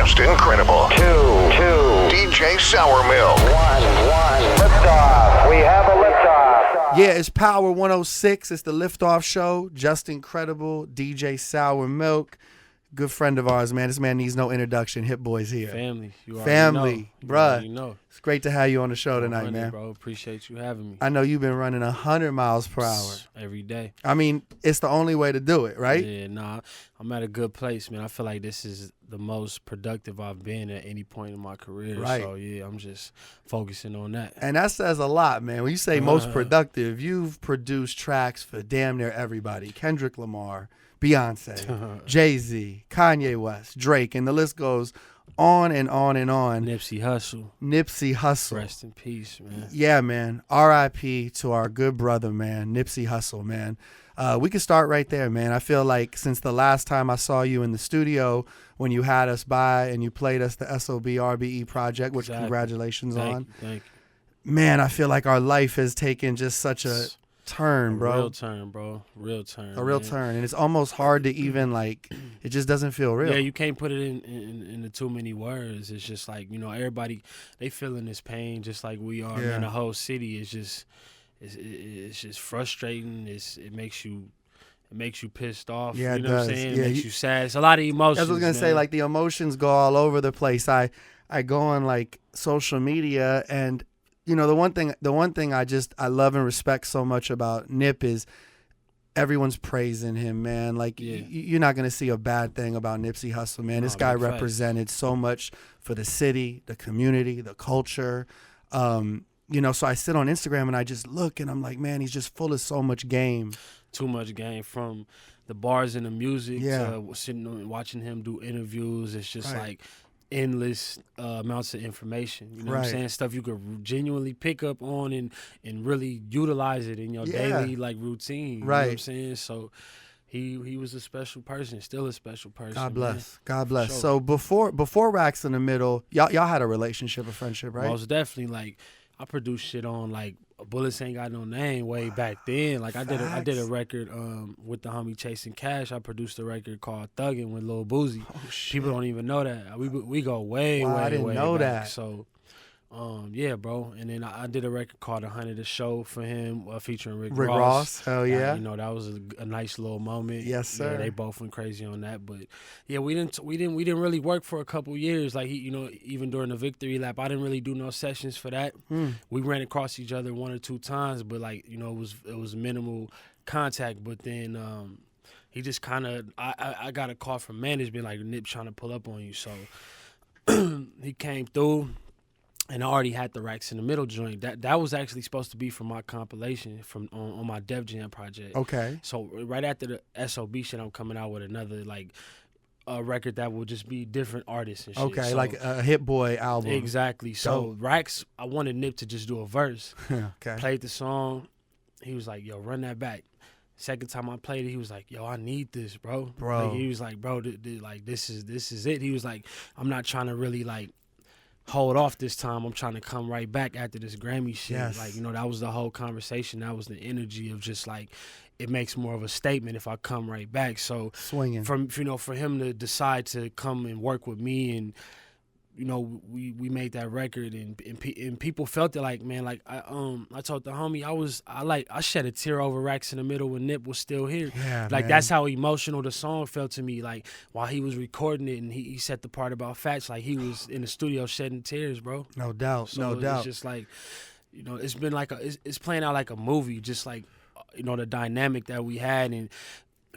Just incredible. Two. DJ Sour Milk. One. Liftoff. We have a liftoff. Yeah, it's Power 106. It's the Liftoff Show. Just incredible. DJ Sour Milk. Good friend of ours, man. This man needs no introduction. Hit Boy's here. Family. You already Family, know. bruh. You know. It's great to have you on the show tonight, man. Bro, appreciate you having me. I know you've been running 100 miles per hour. Every day. I mean, it's the only way to do it, right? Yeah, nah. I'm at a good place, man. I feel like this is the most productive I've been at any point in my career. Right. So, yeah, I'm just focusing on that. And that says a lot, man. When you say most productive, you've produced tracks for damn near everybody. Kendrick Lamar, Beyonce, Jay-Z, Kanye West, Drake, and the list goes on and on and on. Nipsey Hussle. Nipsey Hussle. Rest in peace, man. Yeah, man. R.I.P. to our good brother, man, Nipsey Hussle, man. We can start right there, man. I feel like since the last time I saw you in the studio when you had us by and you played us the SOB RBE project, which congratulations on. Thank you. Man, I feel like our life has taken just such a turn, bro. Real turn, bro. Real turn. A real turn. And it's almost hard to even, like, it just doesn't feel real. Yeah, you can't put it into too many words. It's just like, you know, everybody, they feeling this pain just like we are. Yeah. Man, the whole city is just, it's just frustrating. It makes you pissed off. Yeah, you know it what I'm does. saying? Yeah, It makes you sad. It's a lot of emotions. That's what I was going to say. Like, the emotions go all over the place. I go on, like, social media and, you know, the one thing I love and respect so much about Nip is everyone's praising him, man. Like, you're not going to see a bad thing about Nipsey Hussle, man. This guy represented so much for the city, the community, the culture. You know, so I sit on Instagram and I just look and I'm like, man, he's just full of so much game. Too much game, from the bars and the music Yeah. to sitting and watching him do interviews. It's just like endless amounts of information. You know what I'm saying? Stuff you could genuinely pick up on and really utilize it in your daily like routine. You know what I'm saying? So he was a special person, still a special person. God bless. Man. God bless. Sure. So before Racks in the Middle, y'all had a relationship, a friendship, right? Most definitely. Like, I produced shit on like Bullets Ain't Got No Name way back then. Like, I did a record with the homie Chasing Cash. I produced a record called Thuggin' with Lil Boozy. Oh, shit. People don't even know that. We go way I didn't way know back. that. So yeah, bro. And then I did a record called 100 The Show for him, featuring Rick Ross. Hell yeah. You know, that was a nice little moment. Yes, sir. Yeah, they both went crazy on that. But yeah, we didn't really work for a couple years. Like, you know, even during the victory lap, I didn't really do no sessions for that. We ran across each other 1 or 2 times, but like, you know, it was minimal contact. But then he just kind of, I got a call from management like, Nip trying to pull up on you. So he came through. And I already had the Racks in the Middle joint. That was actually supposed to be from my compilation on my Def Jam project. Okay. So right after the SOB shit, I'm coming out with another like a record that will just be different artists and shit. Okay, so, like a Hit Boy album. Exactly. So Racks, I wanted Nip to just do a verse. Okay. Played the song. He was like, "Yo, run that back." Second time I played it, he was like, "Yo, I need this, bro." Like, he was like, "Bro, like this is it." He was like, "I'm not trying to really like hold off this time. I'm trying to come right back after this Grammy shit." Yes. Like, you know, that was the whole conversation. That was the energy of just like, it makes more of a statement if I come right back. So Swinging. for him to decide to come and work with me, and you know, we made that record, and people felt it. Like, man, like I told the homie, I shed a tear over Racks in the Middle when Nip was still here. Yeah, like, man. that's how emotional the song felt to me. Like, while he was recording it, and he said the part about Fats, like, he was in the studio shedding tears, bro. No doubt. So no doubt. It's just like, you know, it's been like it's playing out like a movie, just like, you know, the dynamic that we had. And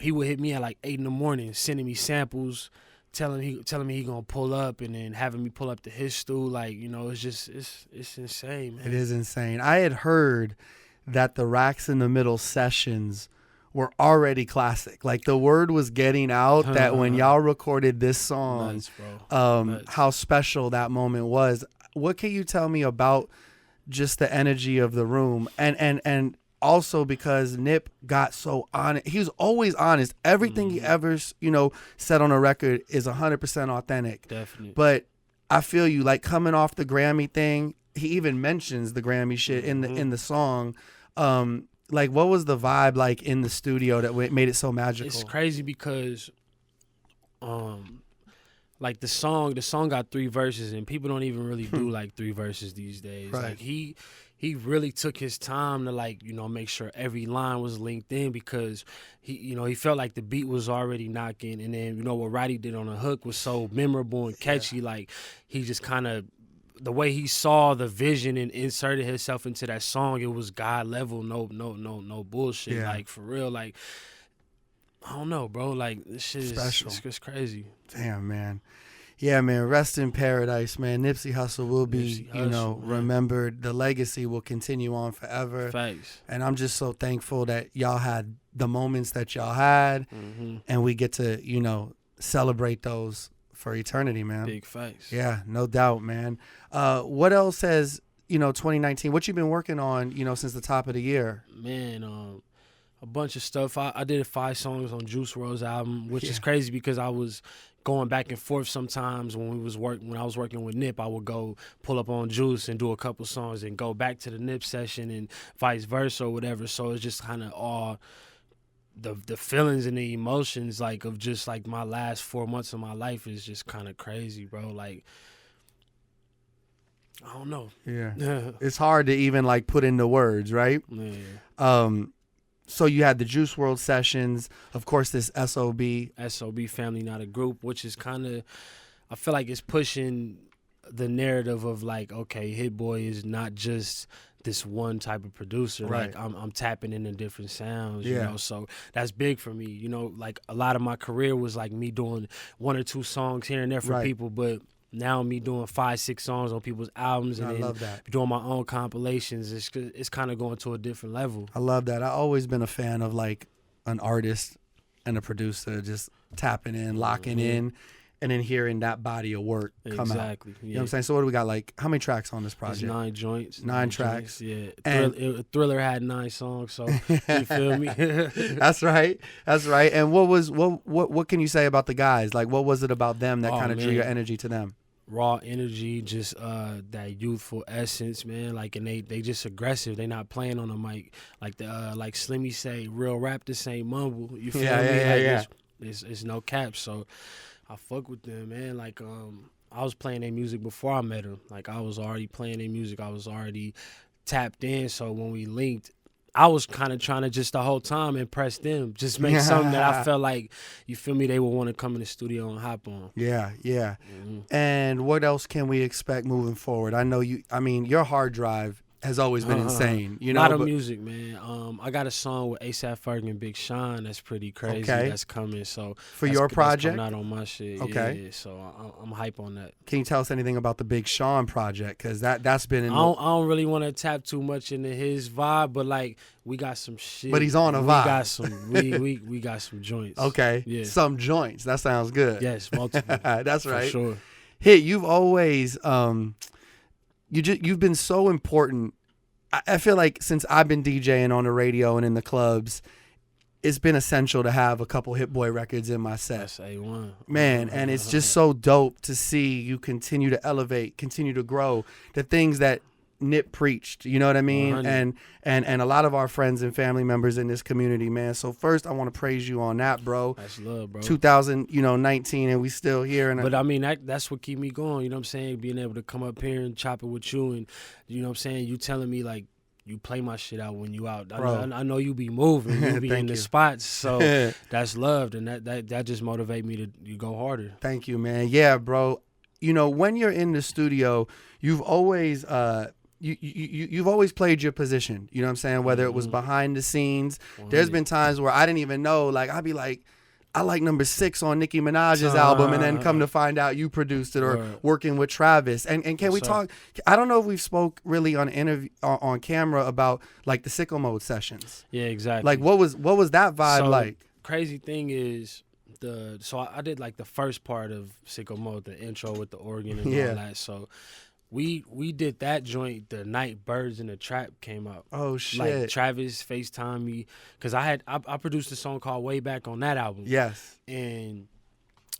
he would hit me at like 8 a.m, sending me samples, telling me he gonna pull up, and then having me pull up to his stool. Like, you know, it's just it's insane, man. It is insane. I had heard that the Racks in the Middle sessions were already classic. Like, the word was getting out that when y'all recorded this song, Nuts, bro. how special that moment was. What can you tell me about just the energy of the room? And also because Nip got so honest. He was always honest. Everything he ever, you know, said on a record is 100% authentic. Definitely. But I feel you, like, coming off the Grammy thing, he even mentions the Grammy shit in the song. Like, what was the vibe like in the studio that made it so magical? It's crazy because like the song got 3 verses, and people don't even really do like 3 verses these days. Right. Like he really took his time to like, make sure every line was linked in, because he felt like the beat was already knocking, and then what Roddy did on the hook was so memorable and catchy. Like he just kind of, the way he saw the vision and inserted himself into that song, it was God level, no bullshit. Yeah. Like for real, like I don't know, bro. Like this shit is Special. It's crazy. Damn, man. Yeah, man. Rest in paradise, man. Nipsey Hussle will be, Nipsey Hussle, man. remembered. The legacy will continue on forever. Facts. And I'm just so thankful that y'all had the moments that y'all had, and we get to, celebrate those for eternity, man. Big facts. Yeah, no doubt, man. What else has, 2019, what you been working on, since the top of the year? Man, a bunch of stuff. I did 5 songs on Juice WRLD's album, which is crazy because I was going back and forth sometimes when I was working with Nip. I would go pull up on Juice and do a couple songs and go back to the Nip session and vice versa or whatever. So it's just kind of all the feelings and the emotions like of just like my last 4 months of my life is just kind of crazy, bro. Like I don't know. Yeah. It's hard to even like put into words, right? Yeah. So you had the Juice WRLD sessions, of course, this SOB. SOB, Family Not a Group, which is kind of, I feel like it's pushing the narrative of like, okay, Hit Boy is not just this one type of producer. Right. Like I'm tapping into different sounds, Yeah. so that's big for me. Like a lot of my career was like me doing 1 or 2 songs here and there for people, but now me doing 5, 6 songs on people's albums and I then love that. doing my own compilations, it's kind of going to a different level. I love that. I've always been a fan of like an artist and a producer just tapping in, locking in, and then hearing that body of work come out. Exactly. Yeah. You know what I'm saying? So what do we got? Like, how many tracks on this project? It's 9 joints. 9 tracks. Joints, yeah. And Thriller had 9 songs, so you feel me? That's right. That's right. And what can you say about the guys? Like, what was it about them that kind of drew your energy to them? Raw energy, just that youthful essence, man. Like, and they just aggressive. They not playing on the mic. Like like Slimmy say, real rap this ain't mumble. You feel me? Yeah. It's no cap. So I fuck with them, man. Like I was playing their music before I met them. Like I was already playing their music. I was already tapped in. So when we linked, I was kind of trying to just the whole time impress them, just make something that I felt like, you feel me, they would want to come in the studio and hop on. Yeah. And what else can we expect moving forward? I know your hard drive has always been insane. A lot of music, man. I got a song with A$AP Ferg and Big Sean that's pretty crazy. Okay. That's coming. So for your project, not on my shit. Okay. Yeah, so I'm hype on that. Can you tell us anything about the Big Sean project? Because that's been in. I don't really want to tap too much into his vibe, but like we got some shit. But he's on a vibe. We got some. we got some joints. Okay. Yeah. Some joints. That sounds good. Yes, multiple. That's right. For sure. Hit, you've always you've been so important. I feel like since I've been DJing on the radio and in the clubs, it's been essential to have a couple Hit Boy records in my set. That's A1. Man, and it's just so dope to see you continue to elevate, continue to grow the things that Nip preached, you know what I mean? 100. And a lot of our friends and family members in this community, man. So first I want to praise you on that, bro. That's love, bro. 2019 and we still here. But I mean, that's what keep me going, you know what I'm saying? Being able to come up here and chop it with you, and you know what I'm saying? You telling me like you play my shit out when you out. I know you be moving, you be in the spots, so that's loved, and that just motivate me to go harder. Thank you, man. Yeah, bro. When you're in the studio, you've always you've always played your position. You know what I'm saying? Whether it was behind the scenes, there's been times where I didn't even know. Like I'd be like, I like number 6 on Nicki Minaj's album, and then come to find out you produced it, or working with Travis. And can we talk? I don't know if we've spoke really on on camera about like the Sicko Mode sessions. Yeah, exactly. Like what was that vibe like? Crazy thing is I did like the first part of Sicko Mode, the intro with the organ and all that. So we did that joint the night Birds in the Trap came out. Oh shit! Like Travis FaceTimed me because I produced a song called Way Back on that album. Yes. And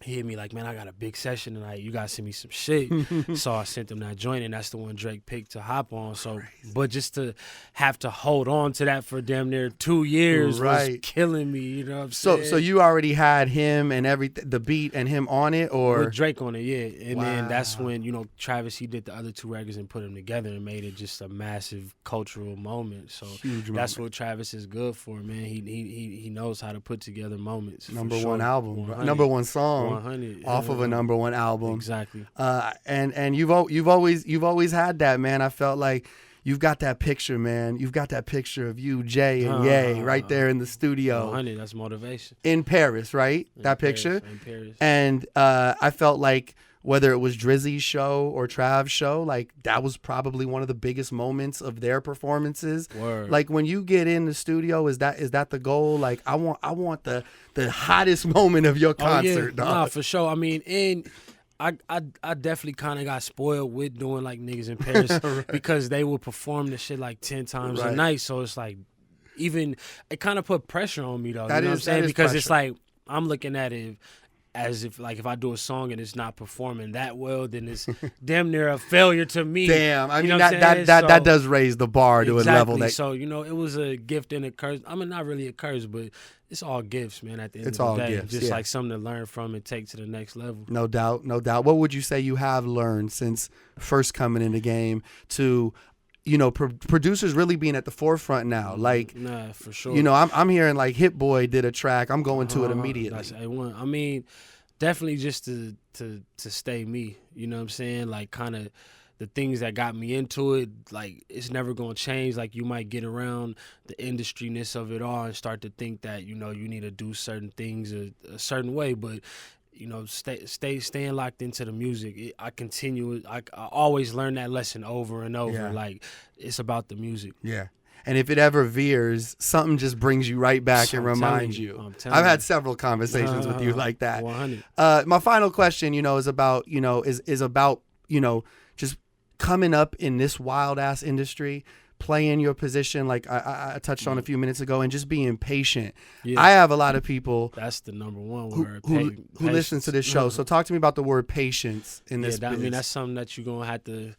he hit me like, man, I got a big session tonight. You gotta send me some shit. So I sent him that joint, and that's the one Drake picked to hop on. So, but just to have to hold on to that for damn near 2 years was killing me. You know what I'm saying? So you already had him and everything, the beat and him on it, or with Drake on it, yeah. And then that's when Travis, he did the other 2 records and put them together and made it just a massive cultural moment. So that's what Travis is good for, man. He knows how to put together moments. Number one album, number one song. 100 off of a number one album. Exactly. And you've always had that, man. I felt like you've got that picture, man. You've got that picture of you, Jay, and Ye right there in the studio. 100. That's motivation. In Paris, right? That picture. In Paris. And I felt like whether it was Drizzy's show or Trav's show, like that was probably one of the biggest moments of their performances. Word. Like when you get in the studio, is that the goal? Like I want the hottest moment of your concert, dog. Nah, for sure. I mean, and I definitely kind of got spoiled with doing like niggas in Paris because they would perform the shit like 10 times a night. So it's like, even it kind of put pressure on me though. You know what I'm saying? Because pressure. It's like I'm looking at it as if like if I do a song and it's not performing that well, then it's damn near a failure to me. Damn, I mean that does raise the bar to a level that. So it was a gift and a curse. I mean, not really a curse, but it's all gifts, man. At the end it's of all the day, gifts, just like something to learn from and take to the next level. No doubt, no doubt. What would you say you have learned since first coming in the game to? Producers really being at the forefront now. Like, nah, for sure. I'm hearing like Hit Boy did a track. I'm going to it immediately. That's A1. I mean, definitely just to stay me. You know what I'm saying? Like, kind of the things that got me into it. Like, it's never gonna change. Like, you might get around the industry-ness of it all and start to think that you need to do certain things a certain way, but. Staying locked into the music. I continue. I always learn that lesson over and over. Yeah. Like, it's about the music. Yeah. And if it ever veers, something just brings you right back and reminds you. I've had several conversations with you like that. 100. My final question, is about, is about, just coming up in this wild ass industry, playing your position like I touched on a few minutes ago, and just being patient. Yeah. I have a lot of people. That's the number one word. Who listen to this show. So talk to me about the word patience in this business. I mean, that's something that you're gonna have to.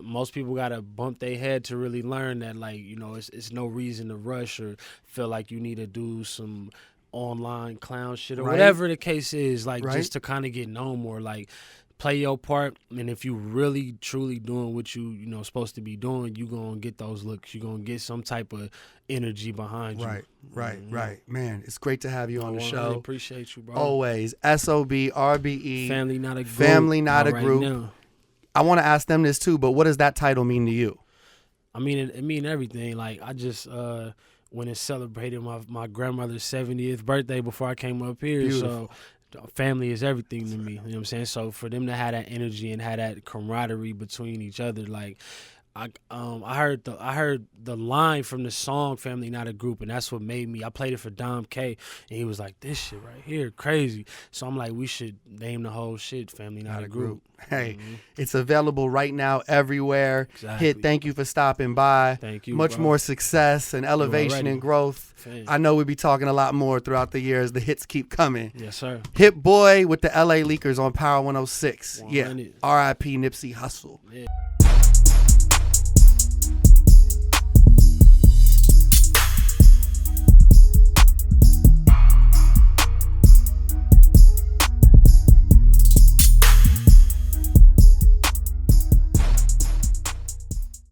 Most people gotta bump their head to really learn that. Like, it's no reason to rush or feel like you need to do some online clown shit or whatever the case is. Like, just to kind of get known more. Like, play your part, and if you really truly doing what you supposed to be doing, you gonna get those looks. You gonna get some type of energy behind you. Right. Man, it's great to have you on the show. I appreciate you, bro. Always. SOB, RBE. Family, not a group. Family, not a group. Now. I want to ask them this too, but what does that title mean to you? I mean, it mean everything. Like, I just when it celebrated my grandmother's 70th birthday before I came up here. Beautiful. So family is everything to me. You know what I'm saying? So for them to have that energy and have that camaraderie between each other, like I heard the line from the song "Family Not a Group," and that's what made me. I played it for Dom K, and he was like, "This shit right here, crazy." So I'm like, we should name the whole shit "Family Not a Group." Hey, it's available right now everywhere. Exactly. Hit, thank you for stopping by. Thank you. Much more success and elevation and growth. Thanks. I know we'll be talking a lot more throughout the years. The hits keep coming. Yes, sir. Hit Boy with the LA Leakers on Power 106. 100. Yeah. R.I.P. Nipsey Hussle. Yeah.